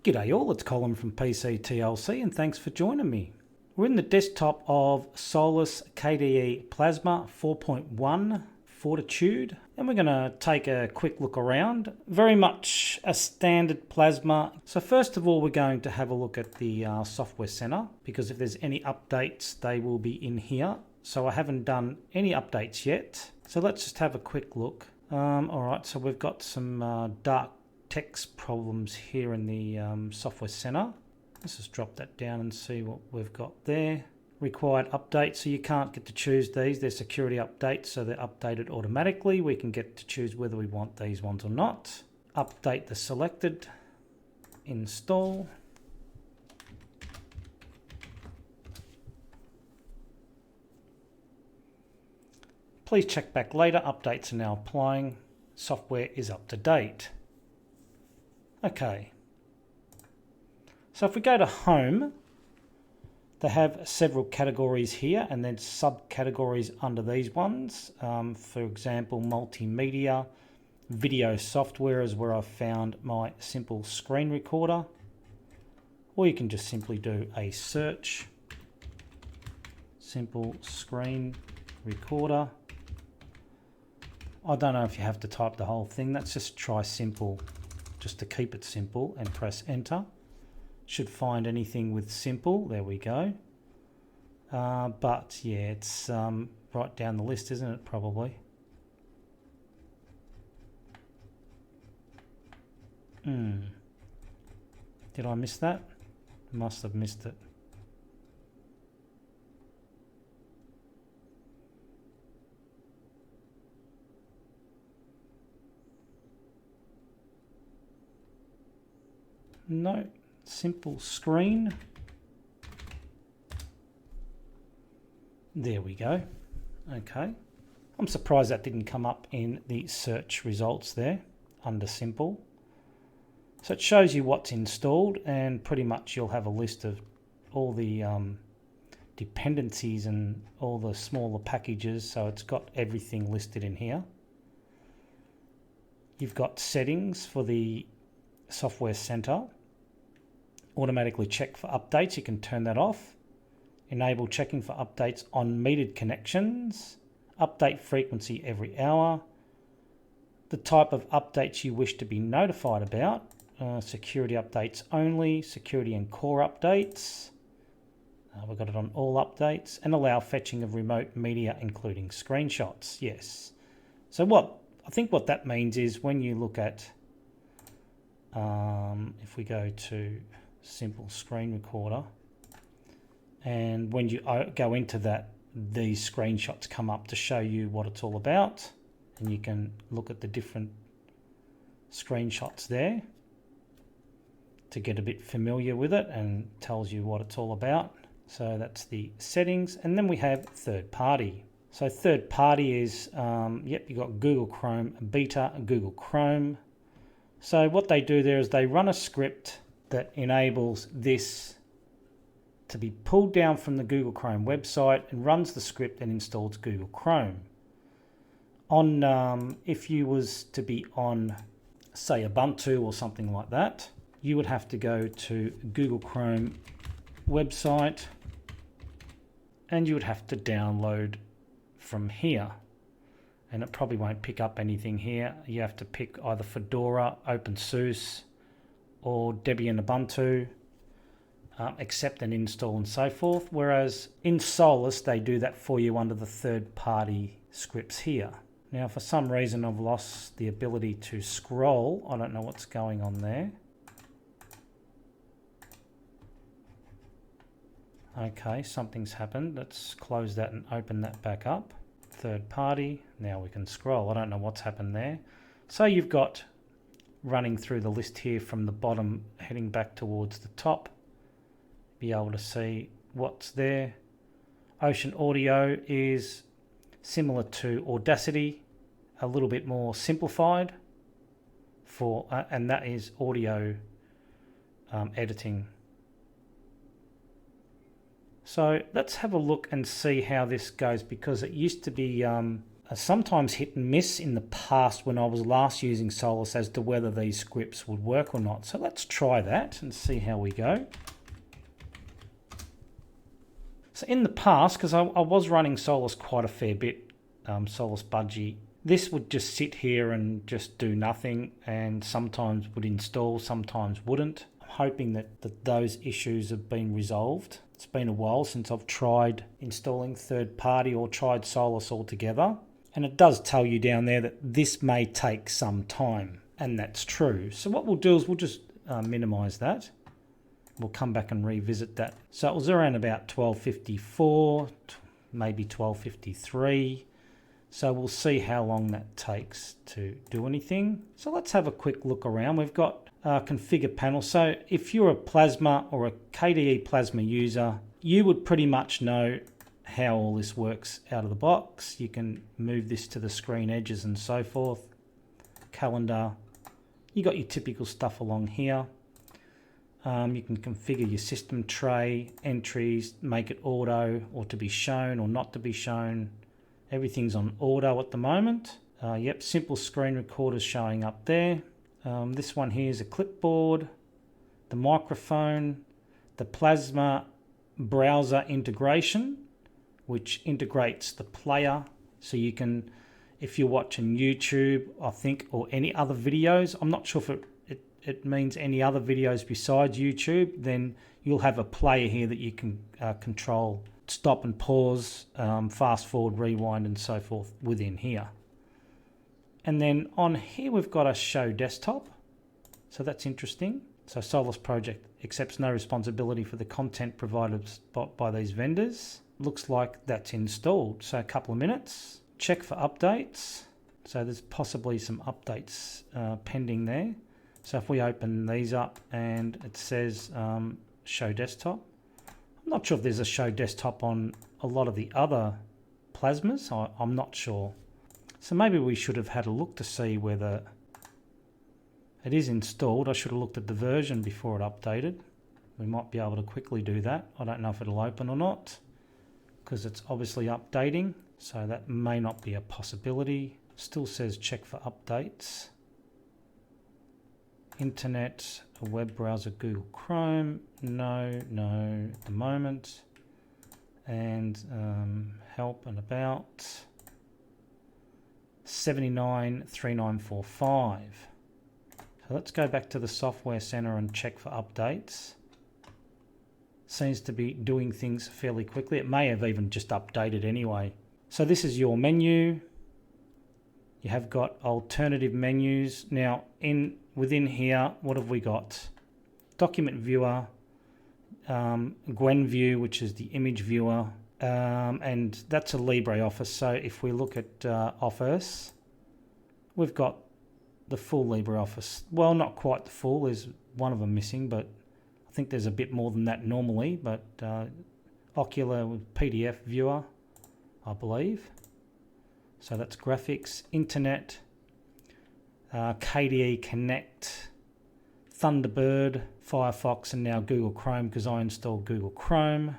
G'day all, it's Colin from PC TLC and thanks for joining me. We're in the desktop of Solus KDE Plasma 4.1 Fortitude and we're going to take a quick look around. Very much a standard Plasma. So first of all we're going to have a look at the software center because if there's any updates they will be in here. So I haven't done any updates yet. So let's just have a quick look. Alright, so we've got some dark text problems here in the software center. Let's just drop that down and see what we've got there. Required updates, so you can't get to choose these. They're security updates, so they're updated automatically. We can get to choose whether we want these ones or not. Update the selected. Install. Please check back later. Updates are now applying. Software is up to date. Okay, so if we go to home, they have several categories here and then subcategories under these ones. For example, multimedia, video software is where I've found my simple screen recorder. Or you can just simply do a search, simple screen recorder. I don't know if you have to type the whole thing, let's just try simple. Just to keep it simple and press enter. Should find anything with simple, there we go. But yeah, it's right down the list, isn't it, probably? Did I miss that? Must have missed it. No, simple screen. There we go. Okay. I'm surprised that didn't come up in the search results there under simple. So it shows you what's installed and pretty much you'll have a list of all the dependencies and all the smaller packages. So it's got everything listed in here. You've got settings for the software center. Automatically check for updates, you can turn that off. Enable checking for updates on metered connections. Update frequency every hour. The type of updates you wish to be notified about. Security updates only, security and core updates. We've got it on all updates. And allow fetching of remote media including screenshots. Yes. So I think what that means is when you look at if we go to simple screen recorder and when you go into that, these screenshots come up to show you what it's all about and you can look at the different screenshots there to get a bit familiar with it and tells you what it's all about. So that's the settings, and then we have third party. So third party is you've got Google Chrome beta and Google Chrome. So what they do there is they run a script that enables this to be pulled down from the Google Chrome website and runs the script and installs Google Chrome. If you was to be on, say, Ubuntu or something like that, you would have to go to Google Chrome website and you would have to download from here. And it probably won't pick up anything here. You have to pick either Fedora, OpenSUSE, or Debian Ubuntu, accept and install and so forth. Whereas in Solus, they do that for you under the third-party scripts here. Now, for some reason, I've lost the ability to scroll. I don't know what's going on there. Okay, something's happened. Let's close that and open that back up. Third party, now we can scroll. I don't know what's happened there. So you've got running through the list here from the bottom heading back towards the top. Be able to see what's there. Ocean Audio is similar to Audacity, a little bit more simplified for and that is audio editing. So let's have a look and see how this goes, because it used to be sometimes hit and miss in the past when I was last using Solus as to whether these scripts would work or not. So let's try that and see how we go. So in the past, because I was running Solus quite a fair bit, Solus Budgie, this would just sit here and just do nothing, and sometimes would install, sometimes wouldn't. I'm hoping that those issues have been resolved. It's been a while since I've tried installing third party or tried Solus altogether. And it does tell you down there that this may take some time, and that's true. So what we'll do is we'll just minimize that. We'll come back and revisit that. So it was around about 1254, maybe 1253. So we'll see how long that takes to do anything. So let's have a quick look around. We've got configure panel. So if you're a Plasma or a KDE Plasma user, you would pretty much know how all this works out of the box. You can move this to the screen edges and so forth. Calendar. You got your typical stuff along here. You can configure your system tray, entries, make it auto or to be shown or not to be shown. Everything's on auto at the moment. Yep, simple screen recorders showing up there. This one here is a clipboard, the microphone, the Plasma browser integration, which integrates the player. So you can, if you're watching YouTube, I think, or any other videos, I'm not sure if it means any other videos besides YouTube, then you'll have a player here that you can control, stop and pause, fast forward, rewind and so forth within here. And then on here we've got a show desktop. So that's interesting. So Solus project accepts no responsibility for the content provided by these vendors. Looks like that's installed. So a couple of minutes. Check for updates. So there's possibly some updates pending there. So if we open these up and it says show desktop. I'm not sure if there's a show desktop on a lot of the other Plasmas. I'm not sure. So maybe we should have had a look to see whether it is installed. I should have looked at the version before it updated. We might be able to quickly do that. I don't know if it'll open or not, because it's obviously updating. So that may not be a possibility. Still says check for updates. Internet, a web browser, Google Chrome. No at the moment. And help and about. 793945. So let's go back to the software center and check for updates. Seems to be doing things fairly quickly. It may have even just updated anyway. So this is your menu. You have got alternative menus. Now within here, what have we got? Document viewer, Gwen view, which is the image viewer. And that's a LibreOffice. So if we look at Office, we've got the full LibreOffice. Well, not quite the full. There's one of them missing, but I think there's a bit more than that normally. But Ocular PDF viewer, I believe. So that's graphics, Internet, KDE Connect, Thunderbird, Firefox, and now Google Chrome because I installed Google Chrome.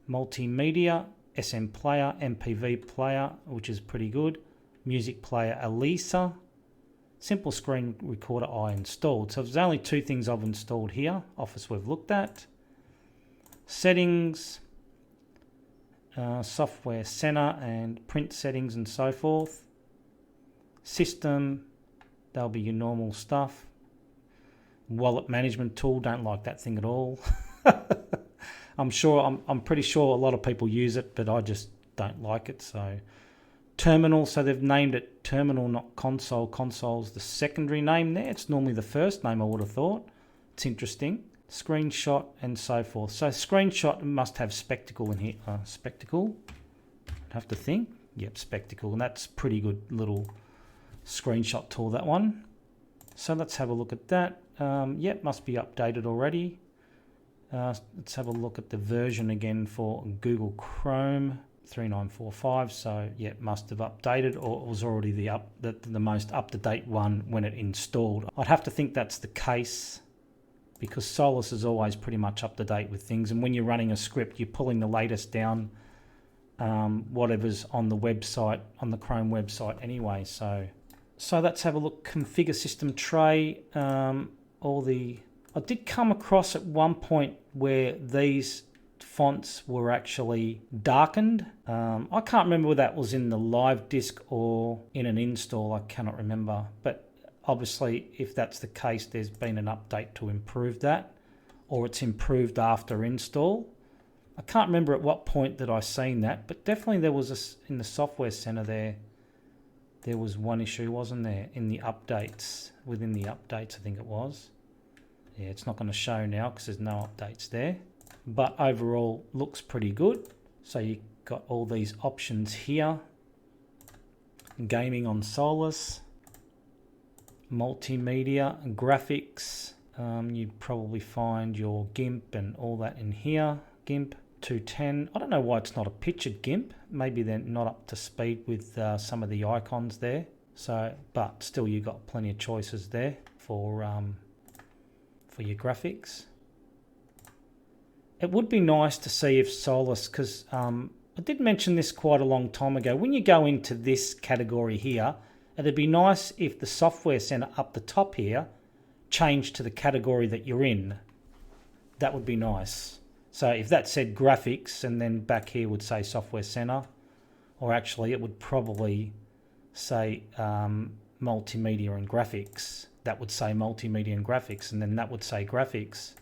Multimedia, SM Player, MPV Player, which is pretty good. Music Player, Elisa. Simple Screen Recorder I installed. So there's only two things I've installed here. Office we've looked at. Settings, Software Center and print settings and so forth. System, that'll be your normal stuff. Wallet management tool, don't like that thing at all. I'm pretty sure a lot of people use it, but I just don't like it. So terminal, so they've named it terminal, not console. Console's the secondary name there. It's normally the first name, I would have thought. It's interesting. Screenshot and so forth. So screenshot must have spectacle in here. Spectacle, I'd have to think. Yep, spectacle, and that's pretty good little screenshot tool, that one. So let's have a look at that. Yep, must be updated already. Let's have a look at the version again for Google Chrome 3945. So yeah, must have updated, or it was already the most up-to-date one when it installed. I'd have to think that's the case because Solus is always pretty much up to date with things, and when you're running a script, you're pulling the latest down whatever's on the website, on the Chrome website anyway. So let's have a look. Configure system tray. I did come across at one point where these fonts were actually darkened. I can't remember whether that was in the live disk or in an install. I cannot remember. But obviously, if that's the case, there's been an update to improve that, or it's improved after install. I can't remember at what point that I seen that, but definitely there was in the software center there was one issue, wasn't there, in the updates, within the updates, I think it was. Yeah, it's not going to show now because there's no updates there. But overall, looks pretty good. So you got all these options here. Gaming on Solus. Multimedia and graphics. You'd probably find your GIMP and all that in here. GIMP 210. I don't know why it's not a pictured GIMP. Maybe they're not up to speed with some of the icons there. So, but still, you got plenty of choices there for your graphics. It would be nice to see if Solus, because I did mention this quite a long time ago, when you go into this category here, it'd be nice if the software center up the top here changed to the category that you're in. That would be nice. So if that said graphics and then back here would say software center, or actually it would probably say multimedia and graphics. That would say multimedia and graphics, and then that would say graphics.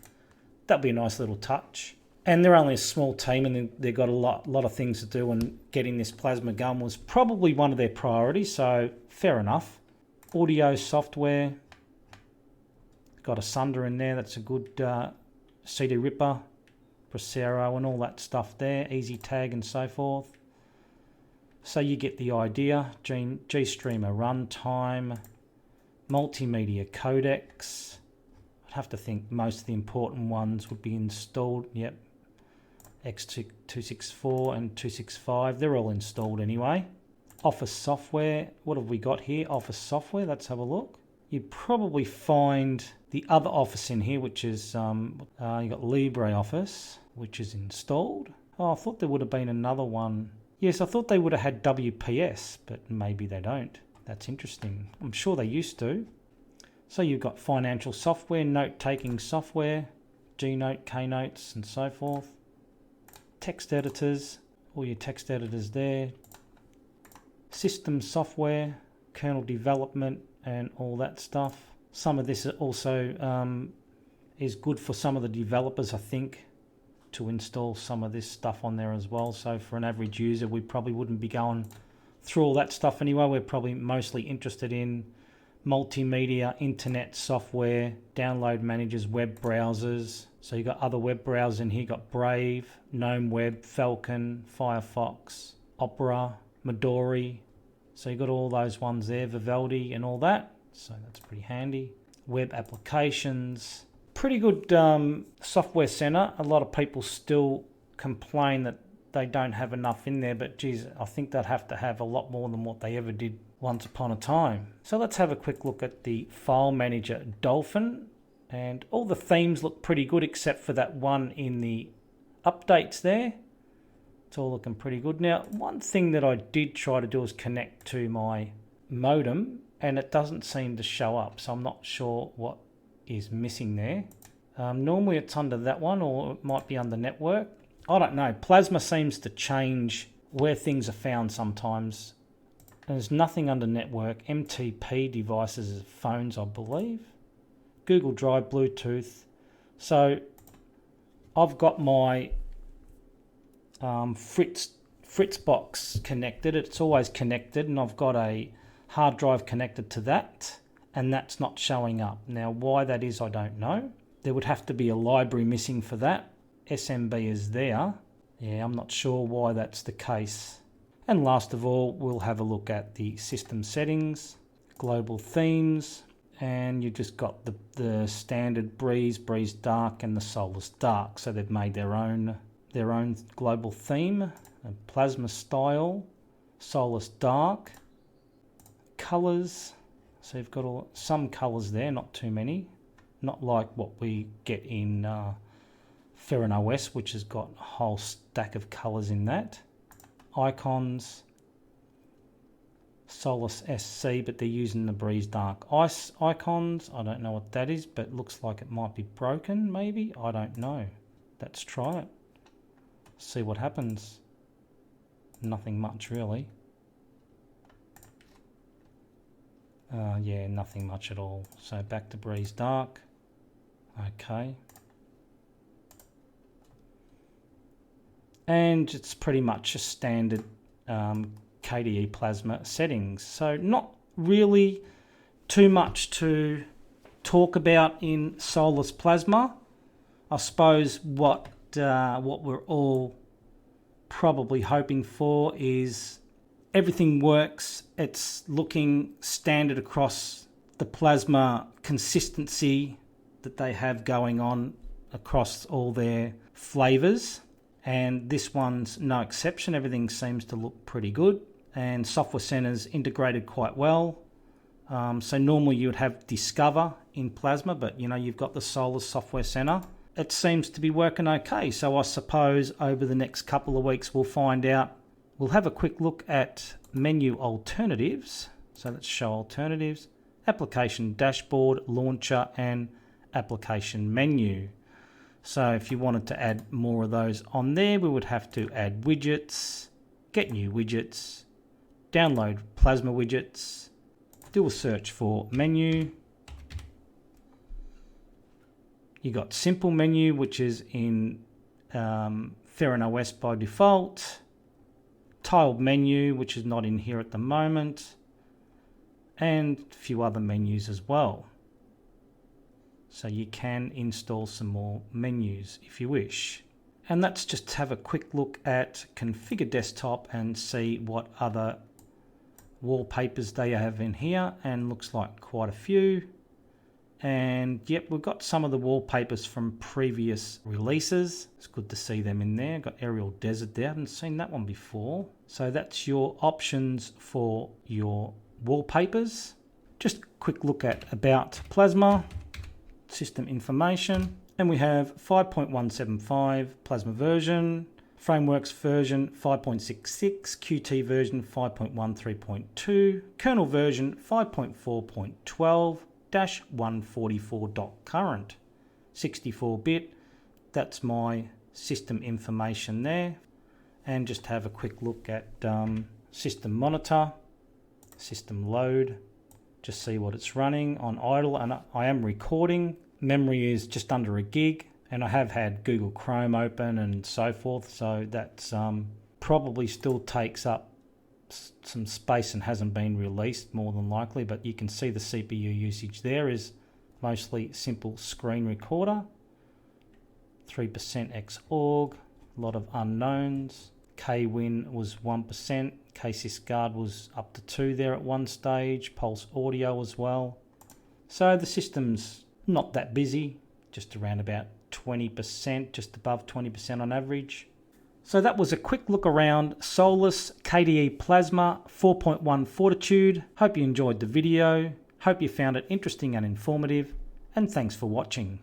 That'd be a nice little touch. And they're only a small team, and they've got a lot of things to do, and getting this Plasma gun was probably one of their priorities, so fair enough. Audio software. Got a Sunder in there, that's a good CD Ripper, Procero and all that stuff there, Easy Tag and so forth. So you get the idea. GStreamer runtime, multimedia codecs. I'd have to think most of the important ones would be installed. Yep, X264 and 265, they're all installed anyway. Office software, what have we got here? Office software, let's have a look. You'd probably find the other Office in here, which is, you got LibreOffice, which is installed. Oh, I thought there would have been another one. Yes, I thought they would have had WPS, but maybe they don't. That's interesting. I'm sure they used to. So you've got financial software, note-taking software, Gnote, Knotes, and so forth. Text editors, all your text editors there. System software, kernel development, and all that stuff. Some of this also is good for some of the developers, I think, to install some of this stuff on there as well. So for an average user, we probably wouldn't be going through all that stuff anyway. We're probably mostly interested in multimedia, internet software, download managers, web browsers. So you've got other web browsers in here. You've got Brave, GNOME Web, Falcon, Firefox, Opera, Midori. So you've got all those ones there, Vivaldi and all that. So that's pretty handy. Web applications. Pretty good software center. A lot of people still complain that they don't have enough in there, but geez, I think they'd have to have a lot more than what they ever did once upon a time. So let's have a quick look at the file manager Dolphin, and all the themes look pretty good except for that one in the updates there. It's all looking pretty good. Now, one thing that I did try to do is connect to my modem, and it doesn't seem to show up, so I'm not sure what is missing there. Normally it's under that one, or it might be under network. I don't know. Plasma seems to change where things are found sometimes. There's nothing under network. MTP devices is phones, I believe. Google Drive, Bluetooth. So I've got my Fritzbox connected. It's always connected, and I've got a hard drive connected to that, and that's not showing up. Now, why that is, I don't know. There would have to be a library missing for that. SMB is there. Yeah, I'm not sure why that's the case. And last of all, we'll have a look at the system settings, global themes, and you've just got the standard Breeze Dark, and the Solus Dark. So they've made their own global theme, a Plasma style, Solus Dark, colors. So you've got some colors there, not too many, not like what we get in Ferrin OS, which has got a whole stack of colors in that. icons. Solus SC, but they're using the Breeze Dark Ice icons. I don't know what that is, but it looks like it might be broken, maybe. I don't know. Let's try it. See what happens. Nothing much, really. Yeah, nothing much at all. So back to Breeze Dark. Okay. And it's pretty much a standard KDE Plasma settings. So not really too much to talk about in Solus Plasma. I suppose what we're all probably hoping for is everything works. It's looking standard across the Plasma consistency that they have going on across all their flavors. And this one's no exception. Everything seems to look pretty good. And Software Center's integrated quite well. So normally you would have Discover in Plasma, but you know, you've got the Solus Software Center. It seems to be working okay. So I suppose over the next couple of weeks we'll find out. We'll have a quick look at menu alternatives. So let's show alternatives. Application dashboard, launcher, and application menu. So if you wanted to add more of those on there, we would have to add widgets, get new widgets, download Plasma widgets, do a search for menu. You got simple menu, which is in Ferrin OS by default, tiled menu, which is not in here at the moment, and a few other menus as well. So you can install some more menus if you wish. And let's just have a quick look at Configure Desktop and see what other wallpapers they have in here. And looks like quite a few. And yep, we've got some of the wallpapers from previous releases. It's good to see them in there. Got Aerial Desert there. I haven't seen that one before. So that's your options for your wallpapers. Just a quick look at About Plasma. System information, and we have 5.175 Plasma version, Frameworks version 5.66, Qt version 5.13.2, kernel version 5.4.12-144.current, 64-bit. That's my system information there. And just have a quick look at system monitor, system load. Just see what it's running on idle, and I am recording. Memory is just under a gig, and I have had Google Chrome open and so forth, so that's probably still takes up some space and hasn't been released more than likely, but you can see the CPU usage there is mostly simple screen recorder, 3% Xorg, a lot of unknowns. KWin was 1%, KSysGuard was up to 2 there at one stage, Pulse Audio as well. So the system's not that busy, just around about 20%, just above 20% on average. So that was a quick look around Solus KDE Plasma 4.1 Fortitude. Hope you enjoyed the video, hope you found it interesting and informative, and thanks for watching.